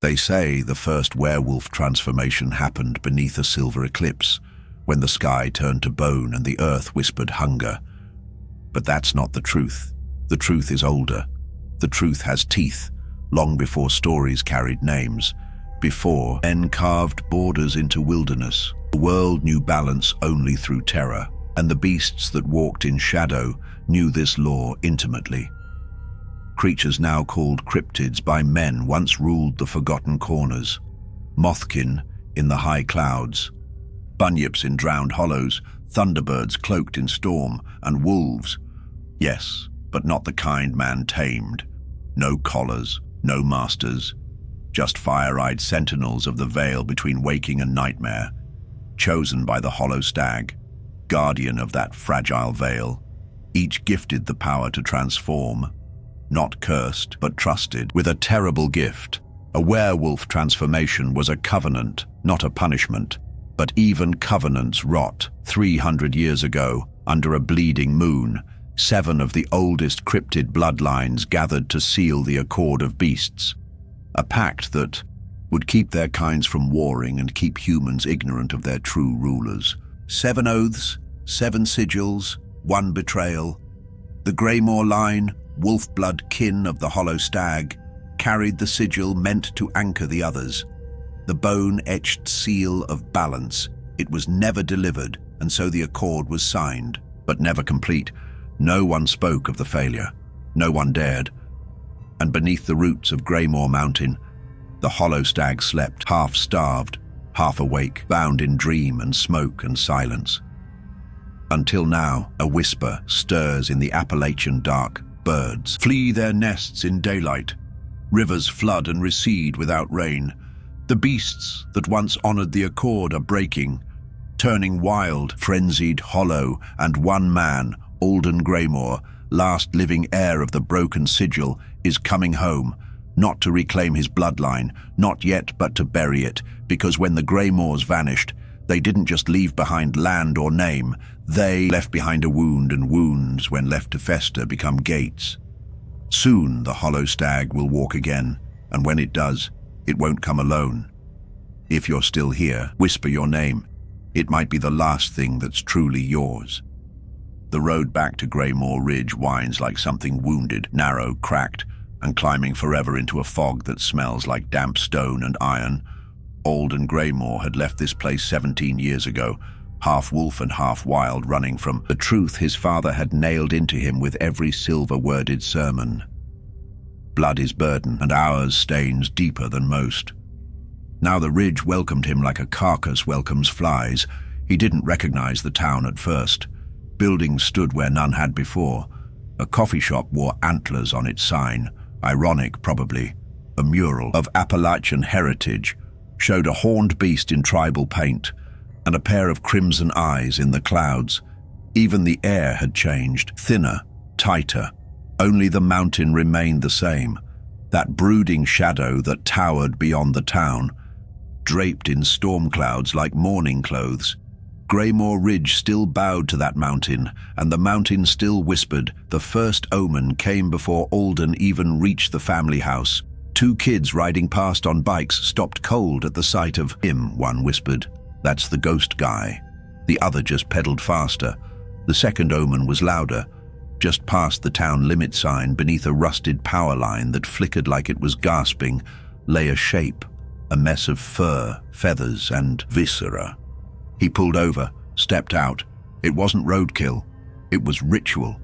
They say the first werewolf transformation happened beneath a silver eclipse, when the sky turned to bone and the earth whispered hunger. But that's not the truth. The truth is older. The truth has teeth, long before stories carried names, before men carved borders into wilderness. The world knew balance only through terror, and the beasts that walked in shadow knew this law intimately. Creatures now called cryptids by men once ruled the forgotten corners. Mothkin in the high clouds, bunyips in drowned hollows, thunderbirds cloaked in storm, and wolves. Yes, but not the kind man tamed. No collars, no masters, just fire-eyed sentinels of the veil between waking and nightmare, chosen by the hollow stag, guardian of that fragile veil, each gifted the power to transform, not cursed, but trusted with a terrible gift. A werewolf transformation was a covenant, not a punishment, but even covenants rot. 300 years ago, under a bleeding moon, 7 of the oldest cryptid bloodlines gathered to seal the accord of beasts, a pact that would keep their kinds from warring and keep humans ignorant of their true rulers. 7 oaths, 7 sigils, 1 betrayal. The Greymoor line, wolf-blood kin of the hollow stag, carried the sigil meant to anchor the others. The bone-etched seal of balance. It was never delivered, and so the accord was signed, but never complete. No one spoke of the failure. No one dared. And beneath the roots of Greymoor Mountain, the hollow stag slept, half-starved, half awake, bound in dream and smoke and silence. Until now, a whisper stirs in the Appalachian dark. Birds flee their nests in daylight. Rivers flood and recede without rain. The beasts that once honored the accord are breaking, turning wild, frenzied, hollow, and one man, Alden Greymoor, last living heir of the broken sigil, is coming home, not to reclaim his bloodline, not yet, but to bury it, because when the Greymoors vanished, they didn't just leave behind land or name, they left behind a wound, and wounds, when left to fester, become gates. Soon the hollow stag will walk again, and when it does, it won't come alone. If you're still here, whisper your name. It might be the last thing that's truly yours. The road back to Greymoor Ridge winds like something wounded, narrow, cracked, and climbing forever into a fog that smells like damp stone and iron. Alden Greymoor had left this place 17 years ago, half wolf and half wild, running from the truth his father had nailed into him with every silver-worded sermon. Blood is burden, and ours stains deeper than most. Now the ridge welcomed him like a carcass welcomes flies. He didn't recognize the town at first. Buildings stood where none had before. A coffee shop wore antlers on its sign, ironic probably. A mural of Appalachian heritage showed a horned beast in tribal paint, and a pair of crimson eyes in the clouds. Even the air had changed, thinner, tighter. Only the mountain remained the same, that brooding shadow that towered beyond the town, draped in storm clouds like mourning clothes. Greymoor Ridge still bowed to that mountain, and the mountain still whispered. The first omen came before Alden even reached the family house. 2 kids riding past on bikes stopped cold at the sight of him, one whispered. That's the ghost guy. The other just pedaled faster. The second omen was louder. Just past the town limit sign, beneath a rusted power line that flickered like it was gasping, lay a shape, a mess of fur, feathers, and viscera. He pulled over, stepped out. It wasn't roadkill. It was ritual.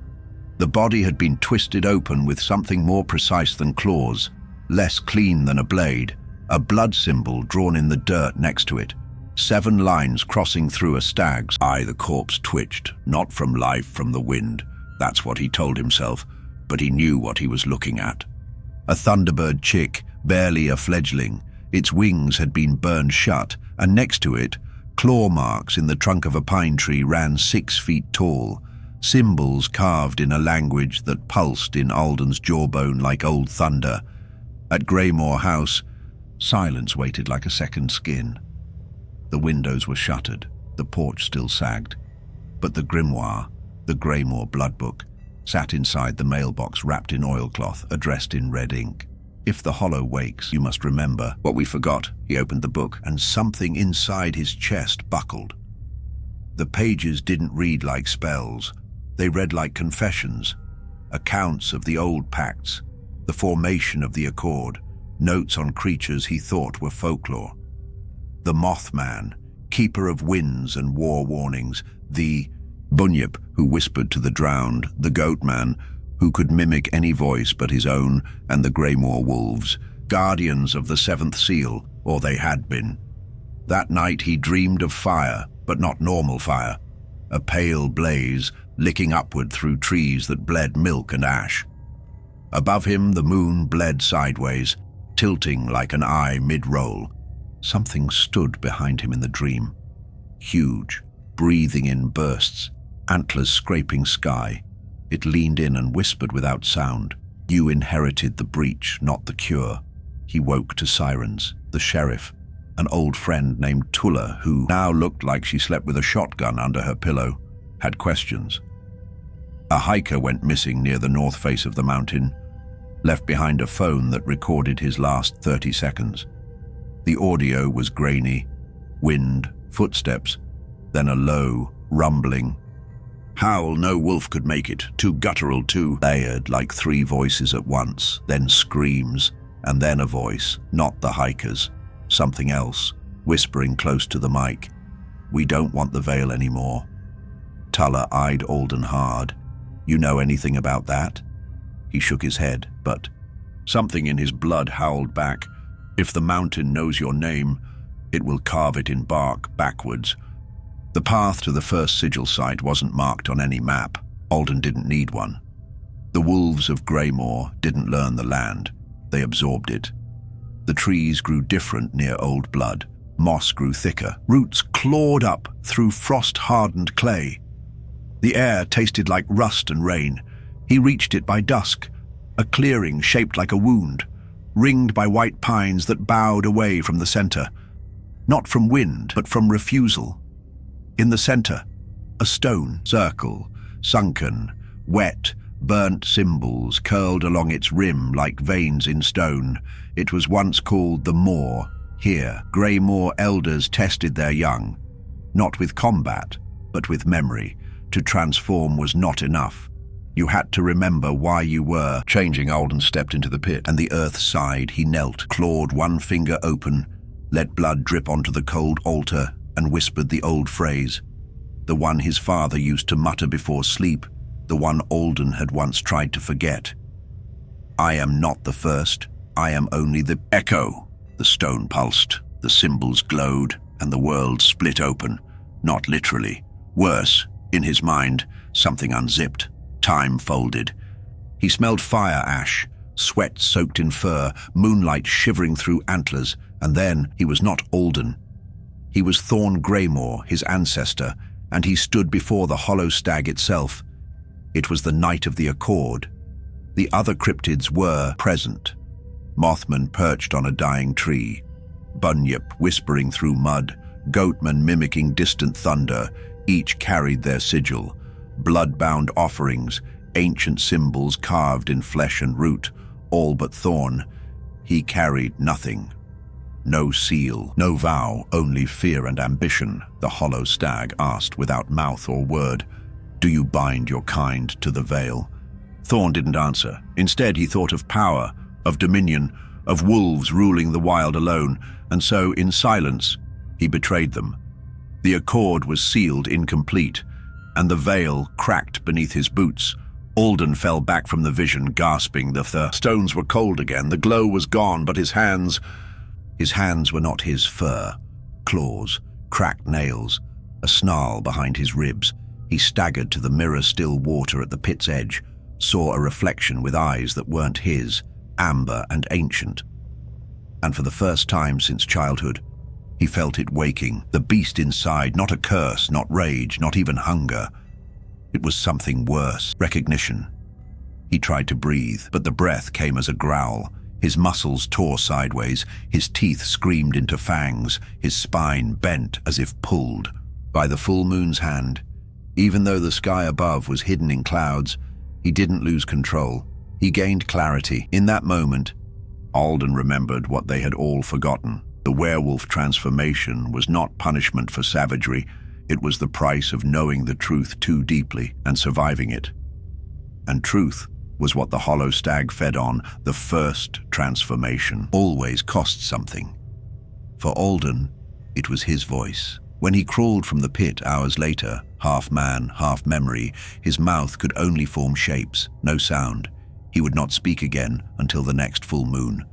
The body had been twisted open with something more precise than claws, less clean than a blade, a blood symbol drawn in the dirt next to it. 7 lines crossing through a stag's eye. The corpse twitched, not from life, from the wind. That's what he told himself, but he knew what he was looking at. A thunderbird chick, barely a fledgling. Its wings had been burned shut, and next to it, claw marks in the trunk of a pine tree ran 6 feet tall, symbols carved in a language that pulsed in Alden's jawbone like old thunder. At Greymoor House, silence waited like a second skin. The windows were shuttered, the porch still sagged, but the grimoire, the Greymoor blood book, sat inside the mailbox wrapped in oilcloth, addressed in red ink. If the hollow wakes, you must remember what we forgot. He opened the book, and something inside his chest buckled. The pages didn't read like spells. They read like confessions, accounts of the old pacts, the formation of the accord, notes on creatures he thought were folklore. The Mothman, keeper of winds and war warnings, the Bunyip who whispered to the drowned, the Goatman who could mimic any voice but his own, and the Greymoor wolves, guardians of the seventh seal, or they had been. That night he dreamed of fire, but not normal fire, a pale blaze licking upward through trees that bled milk and ash. Above him the moon bled sideways, tilting like an eye mid-roll. Something stood behind him in the dream, huge, breathing in bursts, antlers scraping sky. It leaned in and whispered without sound. You inherited the breach, not the cure. He woke to sirens, the sheriff, an old friend named Tulla, who now looked like she slept with a shotgun under her pillow, had questions. A hiker went missing near the north face of the mountain, left behind a phone that recorded his last 30 seconds. The audio was grainy, wind, footsteps, then a low, rumbling howl no wolf could make it, too guttural, too layered, like three voices at once, then screams, and then a voice, not the hiker's, something else, whispering close to the mic. We don't want the veil anymore. Tulla eyed Alden hard. You know anything about that? He shook his head, but something in his blood howled back. If the mountain knows your name, it will carve it in bark backwards. The path to the first sigil site wasn't marked on any map. Alden didn't need one. The wolves of Greymoor didn't learn the land. They absorbed it. The trees grew different near Old Blood. Moss grew thicker. Roots clawed up through frost-hardened clay. The air tasted like rust and rain. He reached it by dusk, a clearing shaped like a wound, ringed by white pines that bowed away from the center. Not from wind, but from refusal. In the center, a stone circle, sunken, wet, burnt symbols curled along its rim like veins in stone. It was once called the Moor. Here, Greymoor elders tested their young, not with combat, but with memory. To transform was not enough. You had to remember why you were. Changing, Alden stepped into the pit, and the earth sighed. He knelt, clawed one finger open, let blood drip onto the cold altar, and whispered the old phrase, the one his father used to mutter before sleep, the one Alden had once tried to forget. I am not the first, I am only the echo. The stone pulsed, the symbols glowed, and the world split open, not literally. Worse, in his mind, something unzipped, time folded. He smelled fire ash, sweat soaked in fur, moonlight shivering through antlers, and then he was not Alden. He was Thorn Greymoor, his ancestor, and he stood before the hollow stag itself. It was the night of the accord. The other cryptids were present. Mothman perched on a dying tree, Bunyip whispering through mud, Goatman mimicking distant thunder. Each carried their sigil, blood-bound offerings, ancient symbols carved in flesh and root, all but Thorn. He carried nothing. No seal, no vow, only fear and ambition, the hollow stag asked without mouth or word. Do you bind your kind to the veil? Thorn didn't answer. Instead, he thought of power, of dominion, of wolves ruling the wild alone, and so, in silence, he betrayed them. The accord was sealed incomplete, and the veil cracked beneath his boots. Alden fell back from the vision, gasping. The stones were cold again, the glow was gone, but his hands were not his fur. Claws, cracked nails, a snarl behind his ribs. He staggered to the mirror-still water at the pit's edge, saw a reflection with eyes that weren't his, amber and ancient. And for the first time since childhood, he felt it waking, the beast inside, not a curse, not rage, not even hunger. It was something worse, recognition. He tried to breathe, but the breath came as a growl. His muscles tore sideways, his teeth screamed into fangs, his spine bent as if pulled by the full moon's hand. Even though the sky above was hidden in clouds, he didn't lose control. He gained clarity. In that moment, Alden remembered what they had all forgotten. The werewolf transformation was not punishment for savagery. It was the price of knowing the truth too deeply and surviving it. And truth was what the hollow stag fed on. The first transformation always cost something. For Alden, it was his voice. When he crawled from the pit hours later, half man, half memory, his mouth could only form shapes, no sound. He would not speak again until the next full moon.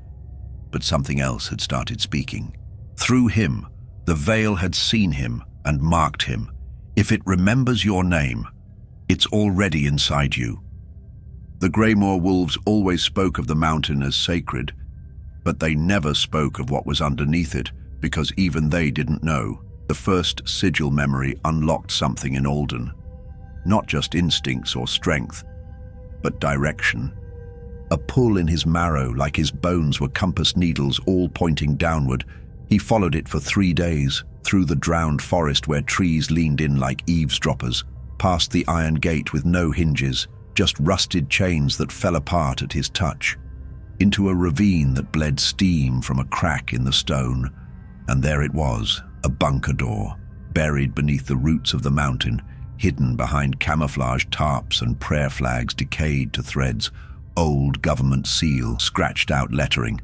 But something else had started speaking. Through him, the veil had seen him and marked him. If it remembers your name, it's already inside you. The Greymoor wolves always spoke of the mountain as sacred, but they never spoke of what was underneath it, because even they didn't know. The first sigil memory unlocked something in Alden. Not just instincts or strength, but direction. A pull in his marrow, like his bones were compass needles all pointing downward. He followed it for 3 days, through the drowned forest where trees leaned in like eavesdroppers, past the iron gate with no hinges, just rusted chains that fell apart at his touch, into a ravine that bled steam from a crack in the stone. And there it was, a bunker door, buried beneath the roots of the mountain, hidden behind camouflaged tarps and prayer flags decayed to threads, old government seal, scratched out lettering.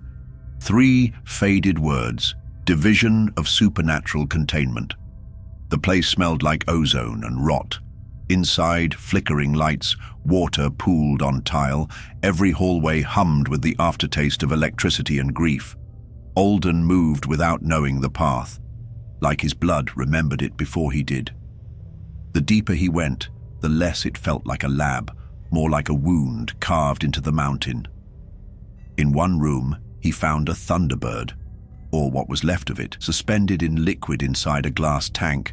3 faded words: division of supernatural containment. The place smelled like ozone and rot. Inside, flickering lights, water pooled on tile, every hallway hummed with the aftertaste of electricity and grief. Alden moved without knowing the path, like his blood remembered it before he did. The deeper he went, the less it felt like a lab, more like a wound carved into the mountain. In one room, he found a thunderbird, or what was left of it, suspended in liquid inside a glass tank.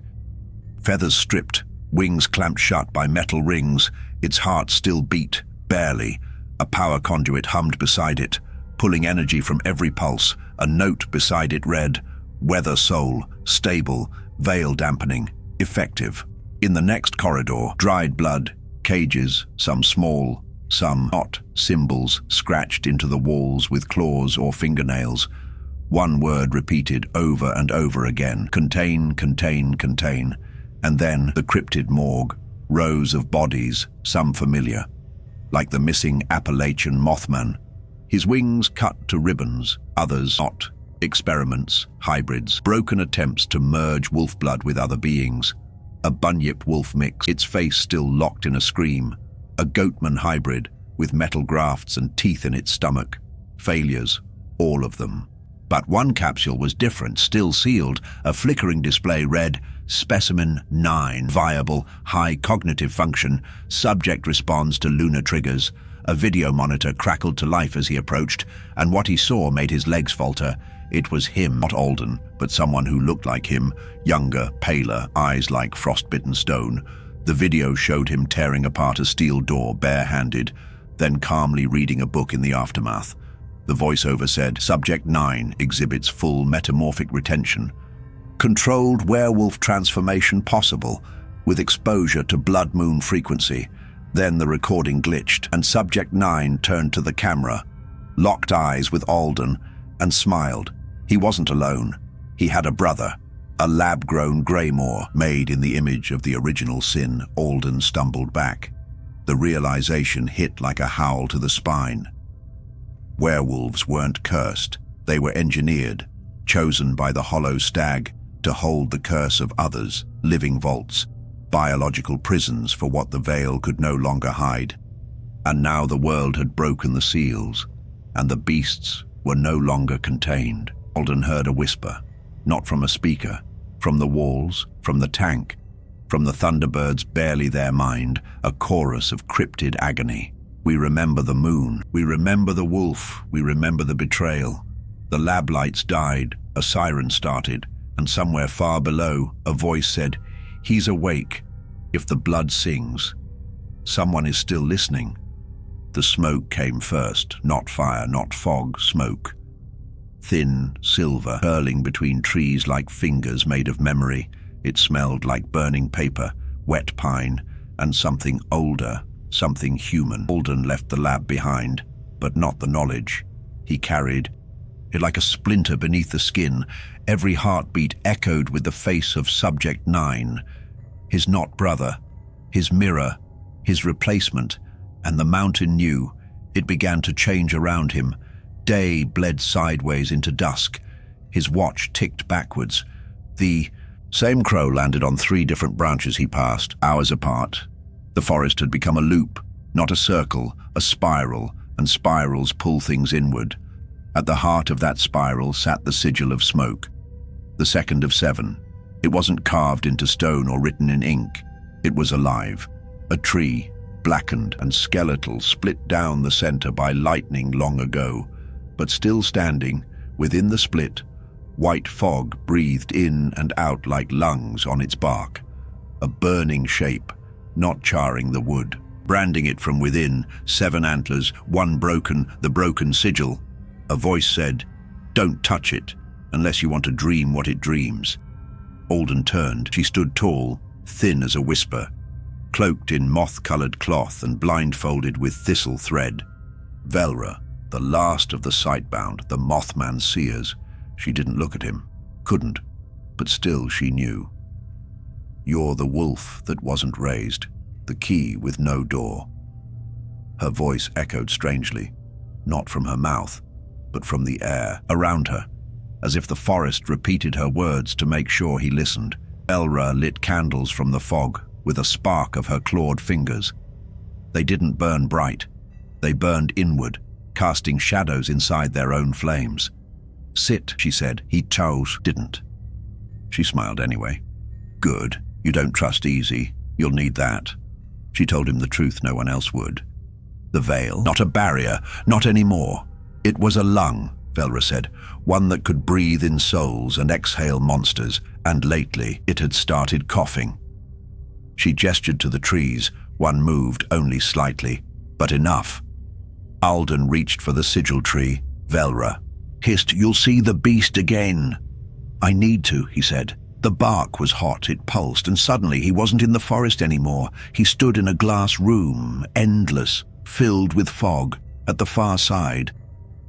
Feathers stripped, wings clamped shut by metal rings, its heart still beat, barely. A power conduit hummed beside it, pulling energy from every pulse. A note beside it read, "Weather soul, stable, veil dampening, effective." In the next corridor, dried blood, cages, some small, some not, symbols scratched into the walls with claws or fingernails. One word repeated over and over again: contain, contain, contain. And then the cryptid morgue, rows of bodies, some familiar, like the missing Appalachian Mothman. His wings cut to ribbons, others not. Experiments, hybrids, broken attempts to merge wolf blood with other beings. A bunyip wolf mix, its face still locked in a scream. A goatman hybrid, with metal grafts and teeth in its stomach. Failures, all of them. But one capsule was different, still sealed. A flickering display read, Specimen 9, viable, high cognitive function, subject responds to lunar triggers. A video monitor crackled to life as he approached, and what he saw made his legs falter. It was him, not Alden, but someone who looked like him, younger, paler, eyes like frostbitten stone. The video showed him tearing apart a steel door bare-handed, then calmly reading a book in the aftermath. The voiceover said, Subject 9 exhibits full metamorphic retention. Controlled werewolf transformation possible, with exposure to blood moon frequency. Then the recording glitched, and Subject 9 turned to the camera, locked eyes with Alden, and smiled. He wasn't alone. He had a brother, a lab-grown Greymoor, made in the image of the original sin. Alden stumbled back. The realization hit like a howl to the spine. Werewolves weren't cursed. They were engineered, chosen by the hollow stag to hold the curse of others, living vaults, biological prisons for what the veil could no longer hide. And now the world had broken the seals, and the beasts were no longer contained. Alden heard a whisper, not from a speaker, from the walls, from the tank, from the thunderbirds barely their mind, a chorus of cryptid agony. We remember the moon, we remember the wolf, we remember the betrayal. The lab lights died, a siren started, and somewhere far below, a voice said, He's awake. If the blood sings, someone is still listening. The smoke came first, not fire, not fog, smoke. Thin, silver, curling between trees like fingers made of memory. It smelled like burning paper, wet pine, and something older, something human. Alden left the lab behind, but not the knowledge. he carried it like a splinter beneath the skin. Every heartbeat echoed with the face of Subject 9, his not brother, his mirror, his replacement, and the mountain knew. It began to change around him. Day bled sideways into dusk. His watch ticked backwards. The same crow landed on 3 different branches he passed, hours apart. The forest had become a loop, not a circle, a spiral, and spirals pull things inward. At the heart of that spiral sat the sigil of smoke, the second of 7. It wasn't carved into stone or written in ink. It was alive. A tree, blackened and skeletal, split down the center by lightning long ago, but still standing, within the split, white fog breathed in and out like lungs on its bark. A burning shape, not charring the wood. Branding it from within, 7 antlers, 1 broken, the broken sigil. A voice said, "Don't touch it, unless you want to dream what it dreams." Alden turned. She stood tall, thin as a whisper, cloaked in moth-colored cloth and blindfolded with thistle thread. Velra, the last of the sightbound, the Mothman seers. She didn't look at him, couldn't, but still she knew. "You're the wolf that wasn't raised, the key with no door." Her voice echoed strangely, not from her mouth, but from the air around her, as if the forest repeated her words to make sure he listened. Velra lit candles from the fog with a spark of her clawed fingers. They didn't burn bright. They burned inward, casting shadows inside their own flames. "Sit," she said. He chose, didn't. She smiled anyway. "Good. You don't trust easy. You'll need that." She told him the truth no one else would. The veil, not a barrier, not anymore. It was a lung, Velra said, one that could breathe in souls and exhale monsters, and lately it had started coughing. She gestured to the trees. One moved only slightly, but enough. Alden reached for the sigil tree. Velra hissed, "You'll see the beast again." "I need to," he said. The bark was hot, it pulsed, and suddenly he wasn't in the forest anymore. He stood in a glass room, endless, filled with fog, at the far side.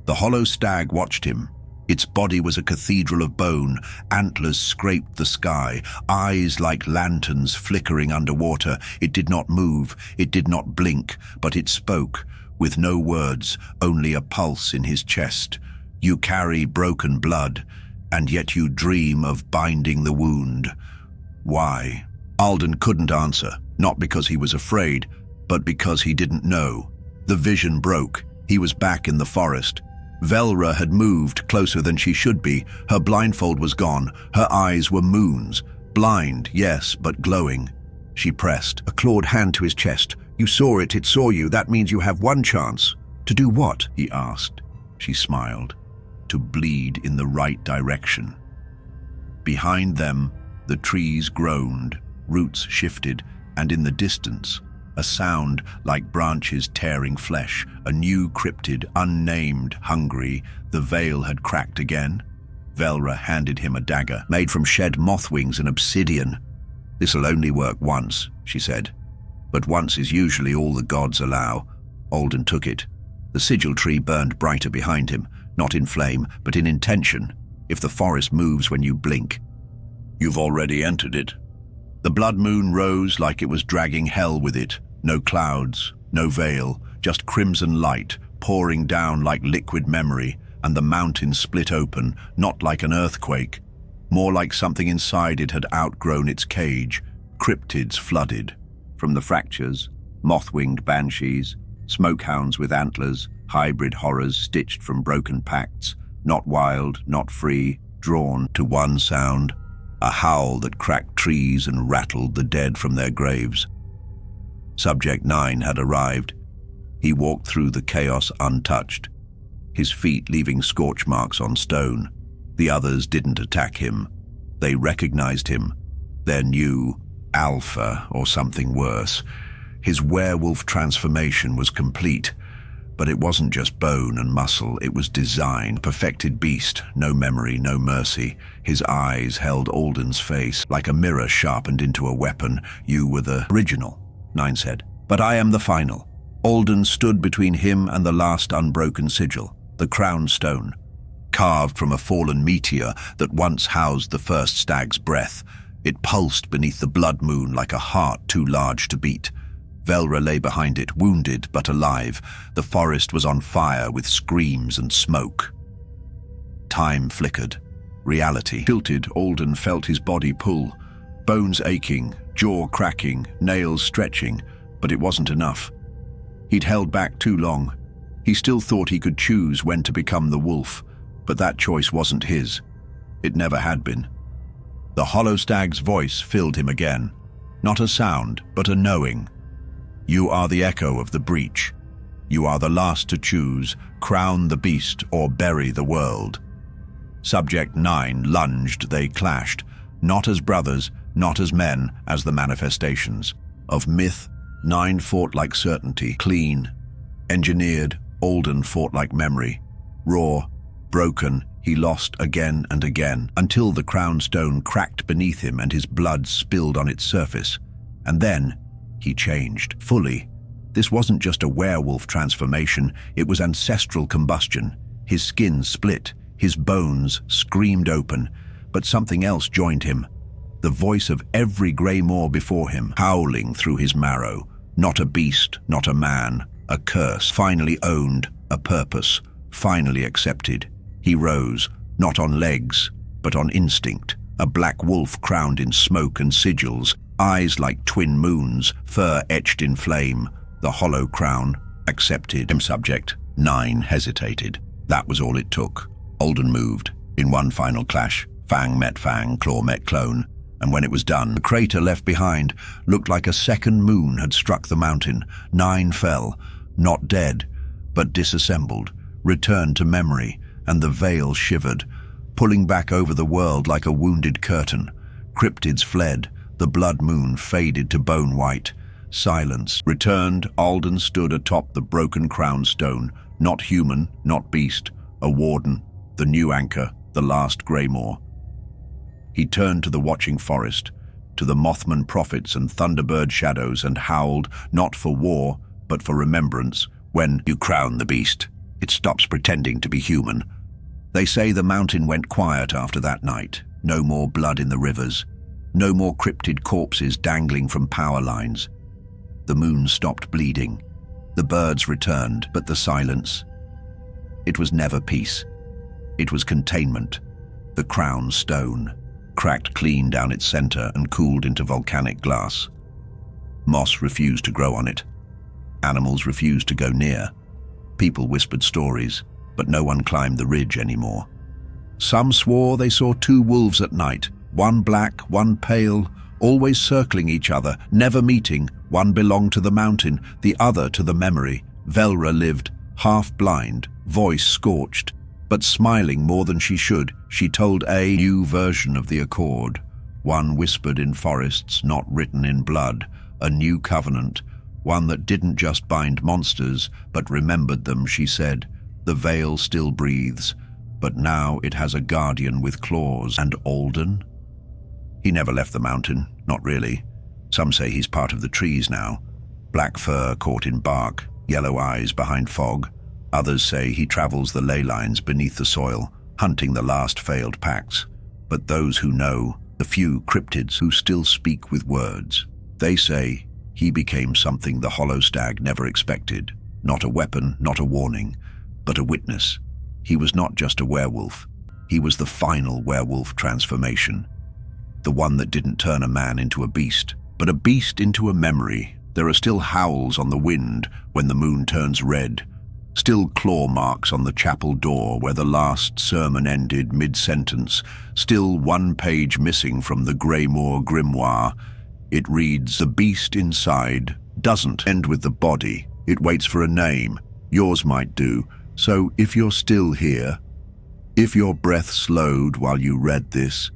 The hollow stag watched him. Its body was a cathedral of bone, antlers scraped the sky, eyes like lanterns flickering underwater. It did not move, it did not blink, but it spoke, with no words, only a pulse in his chest. "You carry broken blood, and yet you dream of binding the wound. Why?" Alden couldn't answer, not because he was afraid, but because he didn't know. The vision broke. He was back in the forest. Velra had moved closer than she should be. Her blindfold was gone. Her eyes were moons. Blind, yes, but glowing. She pressed, a clawed hand to his chest. "You saw it, it saw you. That means you have one chance." "To do what?" he asked. She smiled. "To bleed in the right direction." Behind them, the trees groaned, roots shifted, and in the distance, a sound like branches tearing flesh, a new cryptid, unnamed, hungry. The veil had cracked again. Velra handed him a dagger, made from shed moth wings and obsidian. "This'll only work once," she said. "But once is usually all the gods allow." Alden took it. The sigil tree burned brighter behind him, not in flame, but in intention. If the forest moves when you blink, you've already entered it. The blood moon rose like it was dragging hell with it. No clouds, no veil, just crimson light pouring down like liquid memory, and the mountain split open, not like an earthquake, more like something inside it had outgrown its cage. Cryptids flooded. From the fractures, moth-winged banshees, smokehounds with antlers, hybrid horrors stitched from broken pacts, not wild, not free, drawn to one sound, a howl that cracked trees and rattled the dead from their graves. Subject 9 had arrived. He walked through the chaos untouched, his feet leaving scorch marks on stone. The others didn't attack him. They recognized him, their new alpha or something worse. His werewolf transformation was complete, but it wasn't just bone and muscle, it was design, perfected beast, no memory, no mercy. His eyes held Alden's face, like a mirror sharpened into a weapon. "You were the original," 9 said, "but I am the final." Alden stood between him and the last unbroken sigil. the crown stone, carved from a fallen meteor that once housed the first stag's breath. It pulsed beneath the blood moon like a heart too large to beat. Velra lay behind it, wounded but alive. The forest was on fire with screams and smoke. Time flickered. Reality tilted. Alden felt his body pull, bones aching, jaw cracking, nails stretching, but it wasn't enough. He'd held back too long. He still thought he could choose when to become the wolf, but that choice wasn't his. It never had been. The hollow stag's voice filled him again. Not a sound, but a knowing. You are the echo of the breach. You are the last to choose, crown the beast or bury the world. Subject 9 lunged, they clashed, not as brothers, not as men, as the manifestations. Of myth, 9 fought like certainty, clean. Engineered, Alden fought like memory. Raw, broken, he lost again and again, until the crown stone cracked beneath him and his blood spilled on its surface. And then, he changed, fully. This wasn't just a werewolf transformation, it was ancestral combustion. His skin split, his bones screamed open, but something else joined him. The voice of every greymoor before him, howling through his marrow. Not a beast, not a man, a curse, finally owned, a purpose, finally accepted. He rose, not on legs, but on instinct, a black wolf crowned in smoke and sigils, eyes like twin moons, fur etched in flame. The hollow crown accepted him. Subject 9 hesitated. That was all it took. Alden moved. In one final clash, fang met fang, claw met clone, and when it was done, the crater left behind looked like a second moon had struck the mountain. 9 fell, not dead, but disassembled, returned to memory, and the veil shivered, pulling back over the world like a wounded curtain. Cryptids fled, the blood moon faded to bone white. Silence returned. Alden stood atop the broken crown stone, not human, not beast, a warden, the new anchor, the last greymoor. He turned to the watching forest, to the Mothman prophets and Thunderbird shadows, and howled, not for war, but for remembrance. When you crown the beast, it stops pretending to be human. They say the mountain went quiet after that night. No more blood in the rivers. No more cryptid corpses dangling from power lines. The moon stopped bleeding. The birds returned, but the silence. It was never peace. It was containment. The crown stone, cracked clean down its center and cooled into volcanic glass. Moss refused to grow on it. Animals refused to go near. People whispered stories, but no one climbed the ridge anymore. Some swore they saw 2 wolves at night, one black, one pale, always circling each other, never meeting. One belonged to the mountain, the other to the memory. Velra lived, half-blind, voice scorched, but smiling more than she should. She told a new version of the accord, one whispered in forests, not written in blood, a new covenant, one that didn't just bind monsters, but remembered them. She said, the veil still breathes, but now it has a guardian with claws. And Alden? He never left the mountain, not really. Some say he's part of the trees now. Black fur caught in bark, yellow eyes behind fog. Others say he travels the ley lines beneath the soil, hunting the last failed pacts. But those who know, the few cryptids who still speak with words, they say he became something the hollow stag never expected. Not a weapon, not a warning, but a witness. He was not just a werewolf. He was the final werewolf transformation. The one that didn't turn a man into a beast, but a beast into a memory. There are still howls on the wind when the moon turns red. Still claw marks on the chapel door where the last sermon ended mid-sentence. Still one page missing from the greymoor grimoire. It reads, the beast inside doesn't end with the body. It waits for a name. Yours might do. So if you're still here, if your breath slowed while you read this,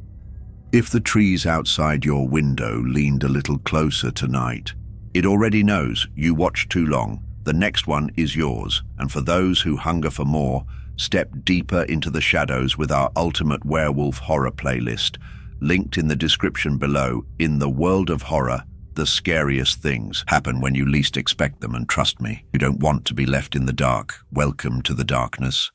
if the trees outside your window leaned a little closer tonight, it already knows you watched too long. The next one is yours, and for those who hunger for more, step deeper into the shadows with our ultimate werewolf horror playlist, linked in the description below. In the world of horror, the scariest things happen when you least expect them, and trust me, you don't want to be left in the dark. Welcome to the darkness.